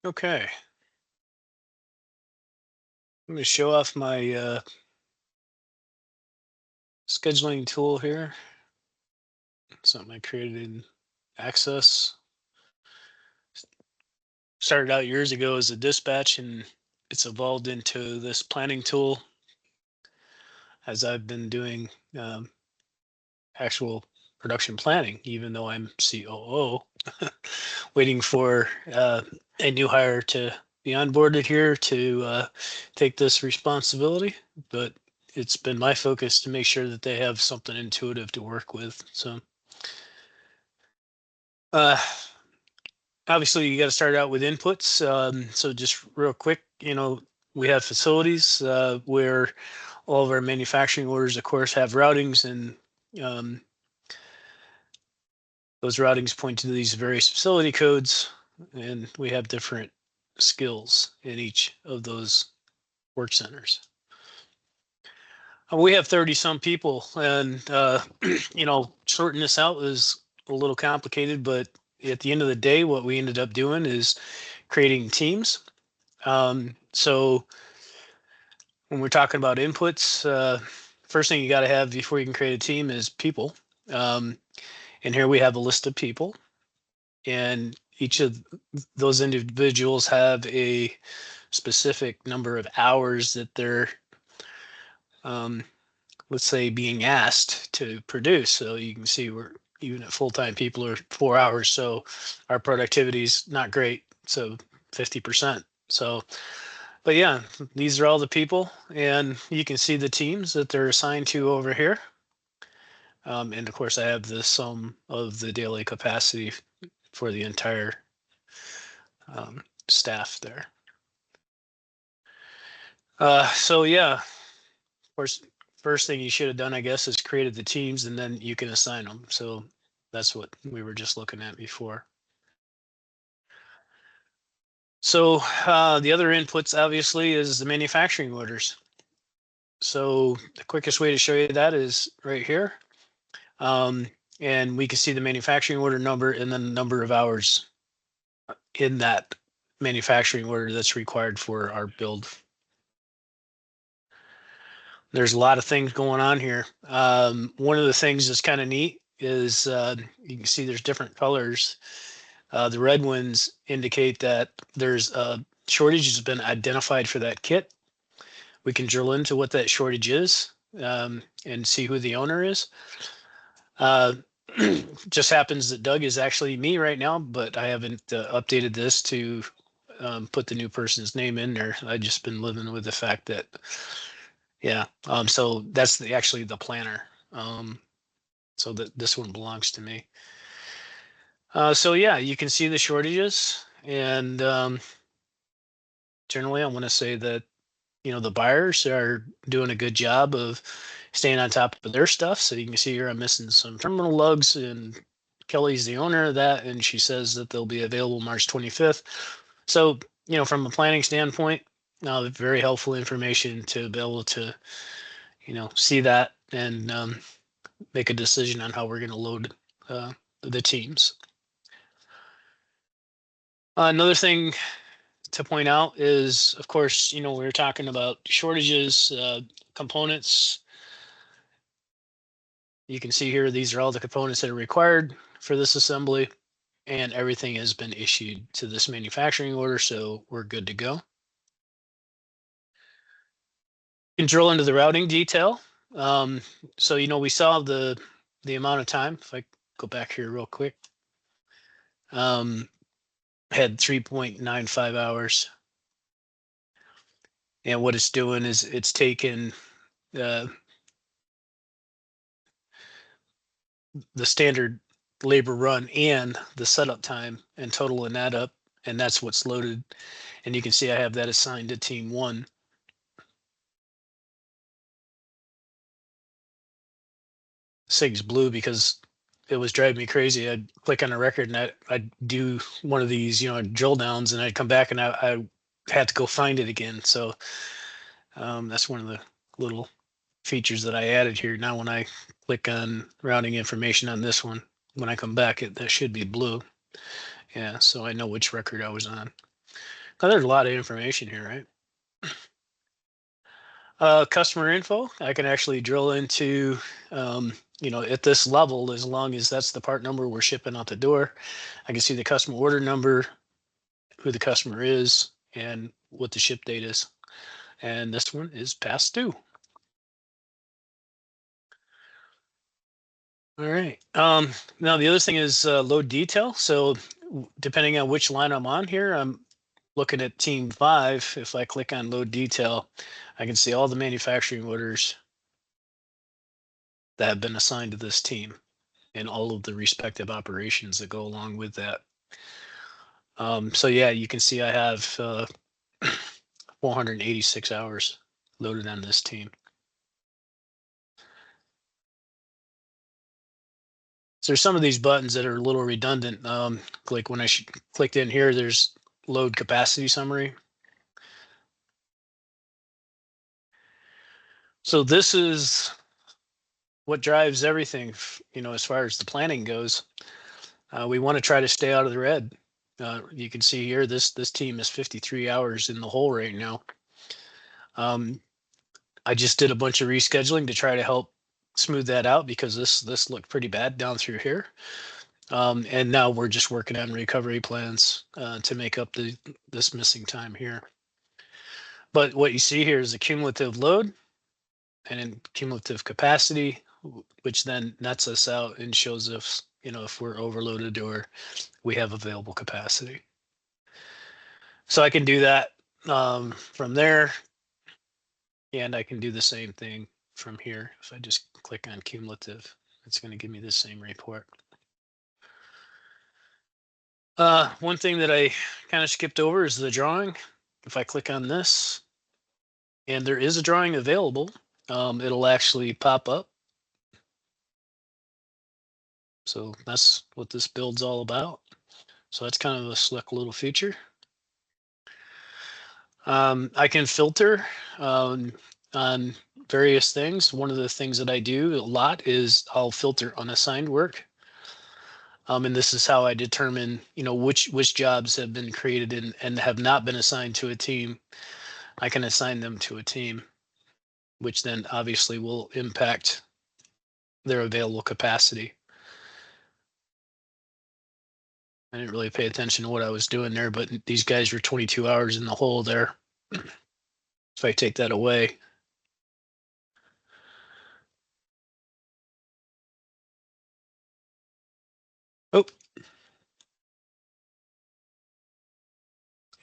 Okay, I'm going to show off my scheduling tool here. Something I created in Access. Started out years ago as a dispatch, and it's evolved into this planning tool as I've been doing um, actual production planning, even though I'm COO, waiting for a new hire to be onboarded here to take this responsibility. But it's been my focus to make sure that they have something intuitive to work with. So, uh, obviously, you got to start out with inputs. So, just real quick, we have facilities where all of our manufacturing orders, of course, have routings, and um, those routings point to these various facility codes, and we have different skills in each of those work centers. We have 30 some people, and sorting this out is a little complicated, but at the end of the day, what we ended up doing is creating teams. So when we're talking about inputs, first thing you got to have before you can create a team is people. Um, and here we have a list of people, and each of those individuals have a specific number of hours that they're um, let's say being asked to produce. So you can see we're even at full-time people are 4 hours, so our productivity is not great, so 50%. So but yeah, these are all the people, and you can see the teams that they're assigned to over here. And of course I have the sum of the daily capacity for the entire staff there. So yeah, of course, first thing you should have done, I guess, is created the teams, and then you can assign them. So that's what we were just looking at before. So the other inputs, obviously, is the manufacturing orders. So the quickest way to show you that is right here. Um, and we can see the manufacturing order number and then the number of hours in that manufacturing order that's required for our build. There's a lot of things going on here. One of the things that's kind of neat is you can see there's different colors. The red ones indicate that there's a shortage has been identified for that kit. We can drill into what that shortage is and see who the owner is. Uh, just happens that Doug is actually me right now, but I haven't updated this to put the new person's name in there. I've just been living with the fact that, yeah. So that's actually the planner. So that this one belongs to me. So yeah, you can see the shortages, and generally, I want to say that the buyers are doing a good job of staying on top of their stuff. So you can see here I'm missing some terminal lugs, and Kelly's the owner of that, and she says that they'll be available March 25th. So from a planning standpoint, very helpful information to be able to see that and make a decision on how we're going to load the teams. Another thing to point out is, of course, we were talking about shortages, components. You can see here, these are all the components that are required for this assembly, and everything has been issued to this manufacturing order, so we're good to go. You can drill into the routing detail. So, we saw the amount of time. If I go back here real quick, had 3.95 hours. And what it's doing is it's taken uh, the standard labor run and the setup time and totaling that up, and that's what's loaded. And you can see I have that assigned to team one. SIG's blue because it was driving me crazy. I'd click on a record and I'd do one of these, drill downs, and I'd come back and I had to go find it again. So that's one of the little features that I added here. Now when I click on routing information on this one, when I come back, that should be blue. Yeah, so I know which record I was on. Oh, there's a lot of information here, right? Customer info, I can actually drill into, at this level, as long as that's the part number we're shipping out the door. I can see the customer order number, who the customer is, and what the ship date is. And this one is past due. All right. Now the other thing is load detail. So depending on which line I'm on here, I'm looking at team 5. If I click on load detail, I can see all the manufacturing orders that have been assigned to this team and all of the respective operations that go along with that. So yeah, you can see I have 486 hours loaded on this team. So there's some of these buttons that are a little redundant. Like when I clicked in here, there's load capacity summary. So this is what drives everything, as far as the planning goes. We want to try to stay out of the red. You can see here, this team is 53 hours in the hole right now. I just did a bunch of rescheduling to try to help smooth that out, because this looked pretty bad down through here. And now we're just working on recovery plans to make up this missing time here. But what you see here is a cumulative load and then cumulative capacity, which then nets us out and shows us, if we're overloaded or we have available capacity. So I can do that from there, and I can do the same thing from here. If I just click on cumulative, it's going to give me the same report. One thing that I kind of skipped over is the drawing. If I click on this, and there is a drawing available, it'll actually pop up. So that's what this build's all about. So that's kind of a slick little feature. I can filter on various things. One of the things that I do a lot is I'll filter unassigned work. And this is how I determine, which jobs have been created and have not been assigned to a team. I can assign them to a team, which then obviously will impact their available capacity. I didn't really pay attention to what I was doing there, but these guys were 22 hours in the hole there. If I take that away, oh,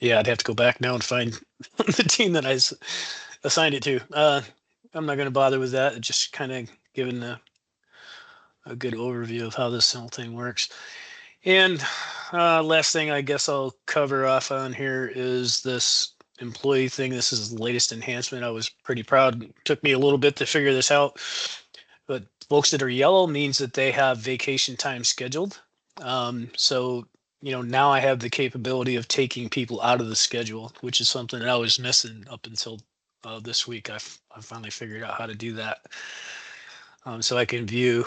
yeah, I'd have to go back now and find the team that I assigned it to. I'm not going to bother with that. Just kind of giving a good overview of how this whole thing works. And last thing I guess I'll cover off on here is this employee thing. This is the latest enhancement. I was pretty proud. It took me a little bit to figure this out, but folks that are yellow means that they have vacation time scheduled. So now I have the capability of taking people out of the schedule, which is something that I was missing up until this week. I finally figured out how to do that. So I can view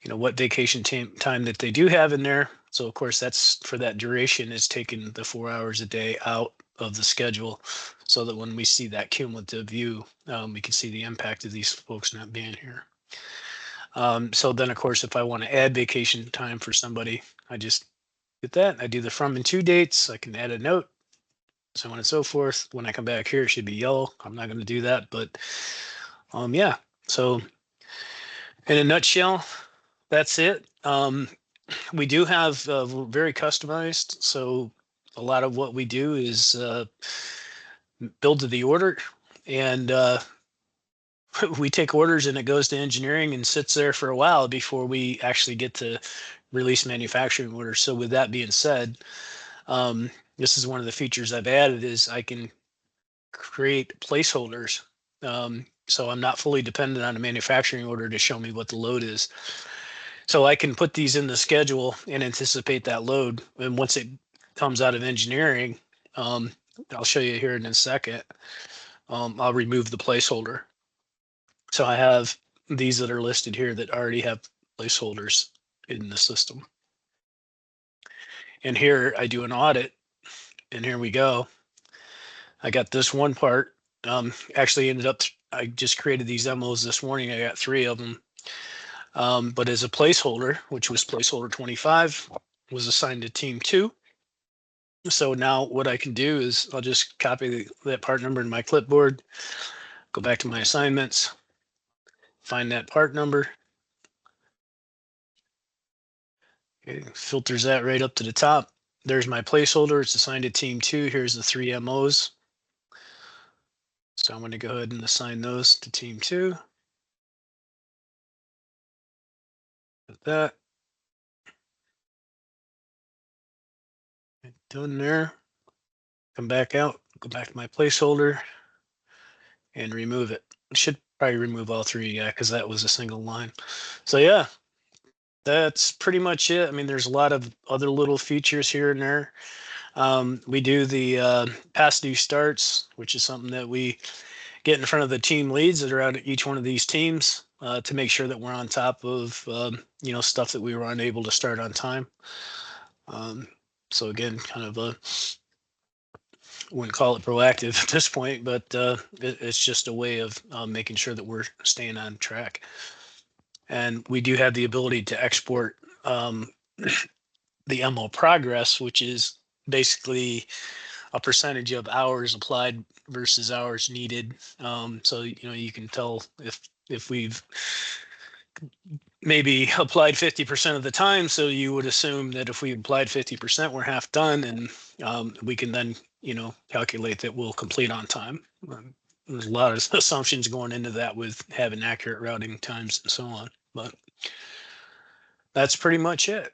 what vacation time that they do have in there. So of course that's for that duration is taking the 4 hours a day out of the schedule, so that when we see that cumulative view, we can see the impact of these folks not being here. So then of course, if I want to add vacation time for somebody, I just get that. I do the from and to dates. I can add a note, so on and so forth. When I come back here, it should be yellow. I'm not going to do that, but yeah. So in a nutshell, that's it. We do have very customized. So a lot of what we do is build to the order, and we take orders and it goes to engineering and sits there for a while before we actually get to release manufacturing orders. So with that being said, this is one of the features I've added is I can create placeholders. So I'm not fully dependent on a manufacturing order to show me what the load is. So I can put these in the schedule and anticipate that load. And once it comes out of engineering, I'll show you here in a second, I'll remove the placeholder. So I have these that are listed here that already have placeholders in the system. And here I do an audit, and here we go. I got this one part. Actually ended up, I just created these MOs this morning. I got 3 of them. But as a placeholder, which was placeholder 25, was assigned to team 2. So now what I can do is I'll just copy that part number in my clipboard, go back to my assignments, find that part number. Okay, filters that right up to the top. There's my placeholder. It's assigned to team 2. Here's the 3 MOs. So I'm going to go ahead and assign those to team 2. Like that. Done there. Come back out, go back to my placeholder and remove it. I should probably remove all 3, yeah, because that was a single line. So yeah, that's pretty much it. I mean, there's a lot of other little features here and there. We do the past due starts, which is something that we get in front of the team leads that are out at each one of these teams to make sure that we're on top of stuff that we were unable to start on time. So again, kind of a, wouldn't call it proactive at this point, but it's just a way of making sure that we're staying on track. And we do have the ability to export the MO progress, which is basically a percentage of hours applied versus hours needed. So you can tell if we've maybe applied 50% of the time. So you would assume that if we applied 50%, we're half done, and we can then calculate that we'll complete on time. There's a lot of assumptions going into that with having accurate routing times and so on, but that's pretty much it.